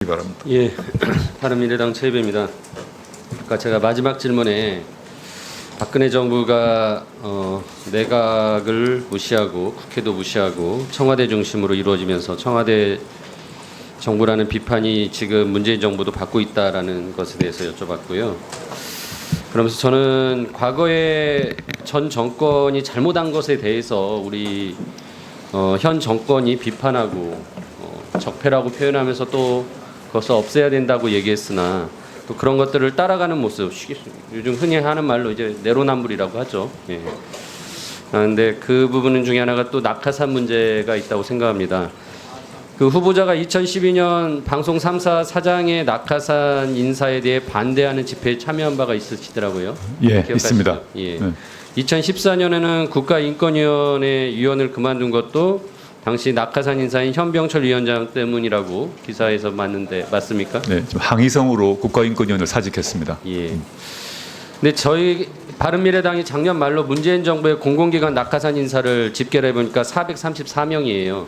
바랍니다. 예, 바른미래당 최입입니다. 아까 제가 마지막 질문에 박근혜 정부가 내각을 무시하고 국회도 무시하고 청와대 중심으로 이루어지면서 청와대 정부라는 비판이 지금 문재인 정부도 받고 있다라는 것에 대해서 여쭤봤고요. 그러면서 저는 과거에 전 정권이 잘못한 것에 대해서 우리 현 정권이 비판하고 적폐라고 표현하면서 또 그것을 없애야 된다고 얘기했으나 또 그런 것들을 따라가는 모습, 요즘 흔히 하는 말로 이제 내로남불이라고 하죠. 예. 그런데 그 부분 중에 하나가 또 낙하산 문제가 있다고 생각합니다. 그 후보자가 2012년 방송 3사 사장의 낙하산 인사에 대해 반대하는 집회에 참여한 바가 있으시더라고요. 예, 기억하시죠? 있습니다. 예. 네. 2014년에는 국가인권위원회 위원을 그만둔 것도 당시 낙하산 인사인 현병철 위원장 때문이라고 기사에서 봤는데 맞습니까? 네, 좀 항의성으로 국가인권위원을 사직했습니다. 예. 근데 저희 바른미래당이 작년 말로 문재인 정부의 공공기관 낙하산 인사를 집계를 해보니까 434명이에요.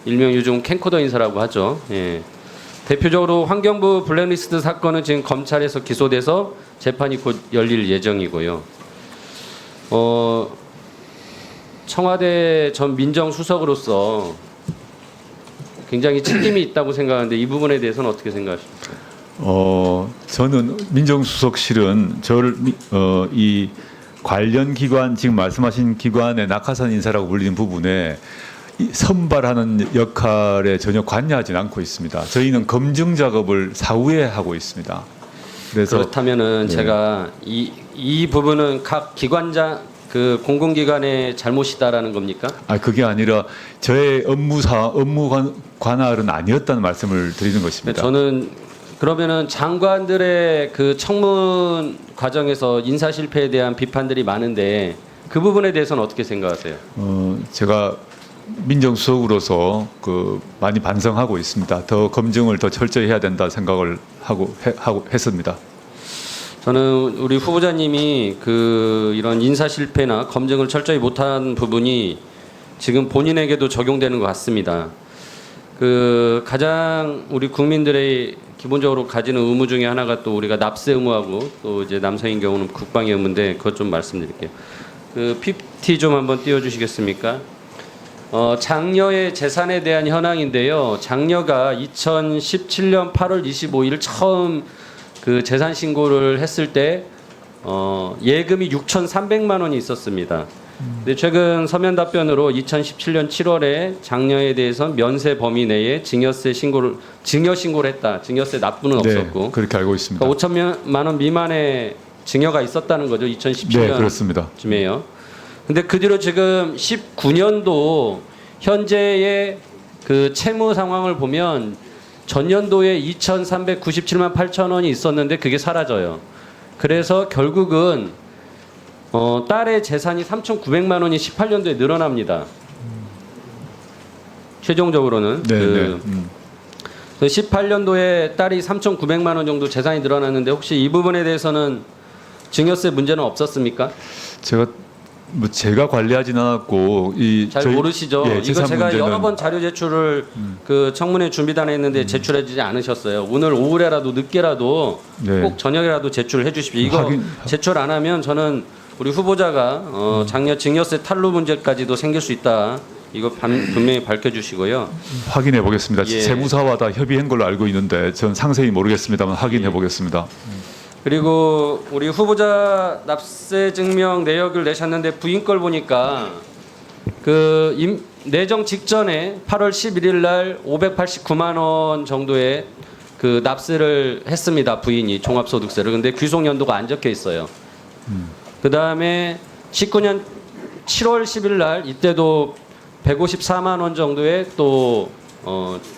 일명 요즘 캠코더 인사라고 하죠. 예. 대표적으로 환경부 블랙리스트 사건은 지금 검찰에서 기소돼서 재판이 곧 열릴 예정이고요. 청와대 전 민정수석으로서 굉장히 책임이 있다고 생각하는데 이 부분에 대해서는 어떻게 생각하십니까? 저는 민정수석실은 저를 이 관련 기관 지금 말씀하신 기관의 낙하산 인사라고 불리는 부분에 선발하는 역할에 전혀 관여하지 않고 있습니다. 저희는 검증 작업을 사후에 하고 있습니다. 그래서 그렇다면은 네. 제가 이 부분은 각 기관장 그 공공기관의 잘못이다라는 겁니까? 그게 아니라 저의 업무 관할은 아니었다는 말씀을 드리는 것입니다. 저는 그러면은 장관들의 그 청문 과정에서 인사 실패에 대한 비판들이 많은데 그 부분에 대해서는 어떻게 생각하세요? 제가 민정수석으로서 많이 반성하고 있습니다. 더 검증을 더 철저히 해야 된다 생각을 하고 했습니다. 저는 우리 후보자님이 이런 인사 실패나 검증을 철저히 못한 부분이 지금 본인에게도 적용되는 것 같습니다. 가장 우리 국민들의 기본적으로 가지는 의무 중에 하나가 또 우리가 납세 의무하고 또 이제 남성인 경우는 국방의 의무인데 그것 좀 말씀드릴게요. PPT 좀 한번 띄워주시겠습니까? 장녀의 재산에 대한 현황인데요. 장녀가 2017년 8월 25일 처음 재산 신고를 했을 때 예금이 6,300만 원이 있었습니다. 근데 최근 서면 답변으로 2017년 7월에 장녀에 대해서는 면세 범위 내에 증여 신고를 했다. 증여세 납부는 없었고. 네, 그렇게 알고 있습니다. 그러니까 5천만 원 미만의 증여가 있었다는 거죠. 2017년 네, 그렇습니다. 쯤에요. 근데 그 뒤로 지금 19년도 현재의 채무 상황을 보면 전년도에 2,397만 8천 원이 있었는데 그게 사라져요. 그래서 결국은 딸의 재산이 3,900만 원이 18년도에 늘어납니다. 최종적으로는 네, 18년도에 딸이 3,900만 원 정도 재산이 늘어났는데 혹시 이 부분에 대해서는 증여세 문제는 없었습니까? 제가 관리하지는 않았고 잘 모르시죠. 예, 이거 제가 문제는, 여러 번 자료 제출을 청문회 준비단에 했는데 제출해주지 않으셨어요. 오늘 오후에라도 늦게라도 네. 꼭 저녁이라도 제출해 주십시오. 이거 제출 안 하면 저는 우리 후보자가 장녀 증여세 탈루 문제까지도 생길 수 있다. 이거 분명히 밝혀주시고요. 확인해 보겠습니다. 예. 세무사와 다 협의한 걸로 알고 있는데 전 상세히 모르겠습니다만 확인해 보겠습니다. 그리고 우리 후보자 납세 증명 내역을 내셨는데 부인 걸 보니까 내정 직전에 8월 11일 날 589만 원 정도의 납세를 했습니다. 부인이 종합소득세를. 근데 귀속 연도가 안 적혀 있어요. 그다음에 19년 7월 10일 날 이때도 154만 원 정도의 또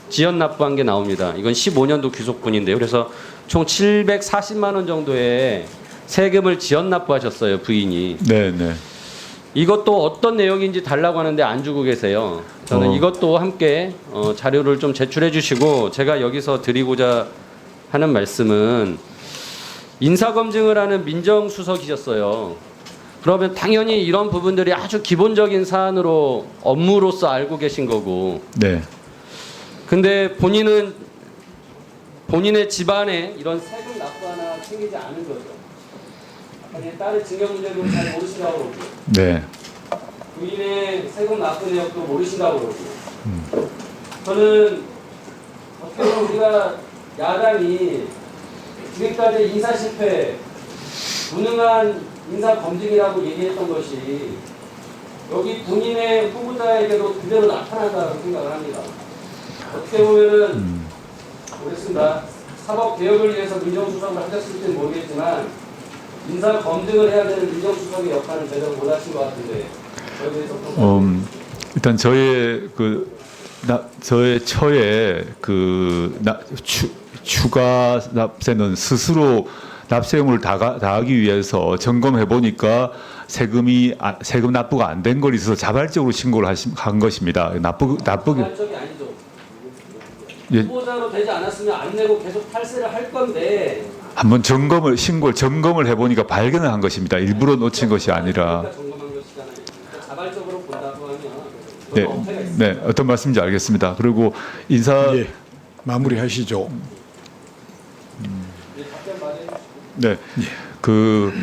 지연 납부한 게 나옵니다. 이건 15년도 귀속분인데요. 그래서 총 740만 원 정도의 세금을 지연 납부하셨어요, 부인이. 네. 이것도 어떤 내용인지 달라고 하는데 안 주고 계세요. 저는 이것도 함께 자료를 좀 제출해 주시고 제가 여기서 드리고자 하는 말씀은 인사검증을 하는 민정수석이셨어요. 그러면 당연히 이런 부분들이 아주 기본적인 사안으로 업무로서 알고 계신 거고. 네. 근데 본인은 본인의 집안에 이런 세금 납부 하나 챙기지 않은 거죠. 아까 딸의 징역 문제도 잘 모르신다고 그러고, 네. 부인의 세금 납부 내역도 모르신다고 그러고. 저는 어떻게 보면 우리가 야당이 지금까지 인사 실패, 무능한 인사 검증이라고 얘기했던 것이 여기 본인의 후보자에게도 그대로 나타난다고 생각을 합니다. 어떻게 보면은 모르겠습니다. 사법 개혁을 위해서 민정수석을 하셨을지는 모르겠지만 인사 검증을 해야 되는 민정수석의 역할은 제대로 못하신 것 같은데 저에 대해서 일단 저의 저의 처에 추가 납세는 스스로 납세 의무를 다하기 위해서 점검해 보니까 세금 납부가 안 된 걸 있어서 자발적으로 신고를 한 것입니다. 나쁘게 자발적이 아니죠. 예. 후보자로 되지 않았으면 안 내고 계속 탈세를 할 건데 한번 점검을 해 보니까 발견을 한 것입니다. 일부러 놓친 것이 아니라. 그러니까 점검한 것이잖아요. 그러니까 자발적으로 본다고 하면 네, 어폐가 있습니다. 네, 어떤 말씀인지 알겠습니다. 그리고 인사 예, 마무리하시죠. 답변 말해 주시고. 네, 그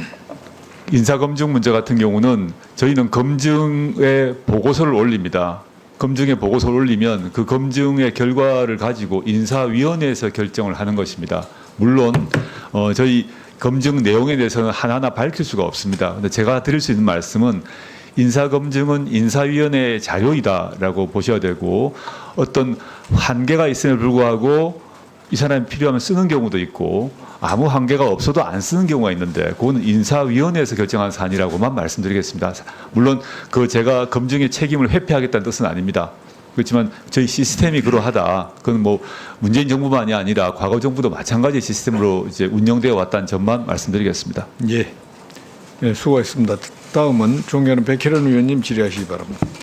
인사 검증 문제 같은 경우는 저희는 검증의 보고서를 올립니다. 검증의 보고서를 올리면 그 검증의 결과를 가지고 인사위원회에서 결정을 하는 것입니다. 물론 저희 검증 내용에 대해서는 하나하나 밝힐 수가 없습니다. 근데 제가 드릴 수 있는 말씀은 인사 검증은 인사위원회의 자료이다라고 보셔야 되고 어떤 한계가 있음에 불구하고 이 사람이 필요하면 쓰는 경우도 있고 아무 한계가 없어도 안 쓰는 경우가 있는데 그거는 인사위원회에서 결정한 사안이라고만 말씀드리겠습니다. 물론 제가 검증의 책임을 회피하겠다는 뜻은 아닙니다. 그렇지만 저희 시스템이 그러하다. 그건 뭐 문재인 정부만이 아니라 과거 정부도 마찬가지 시스템으로 이제 운영되어 왔다는 점만 말씀드리겠습니다. 예, 수고하셨습니다. 다음은 존경하는 백혜련 의원님 질의하시기 바랍니다.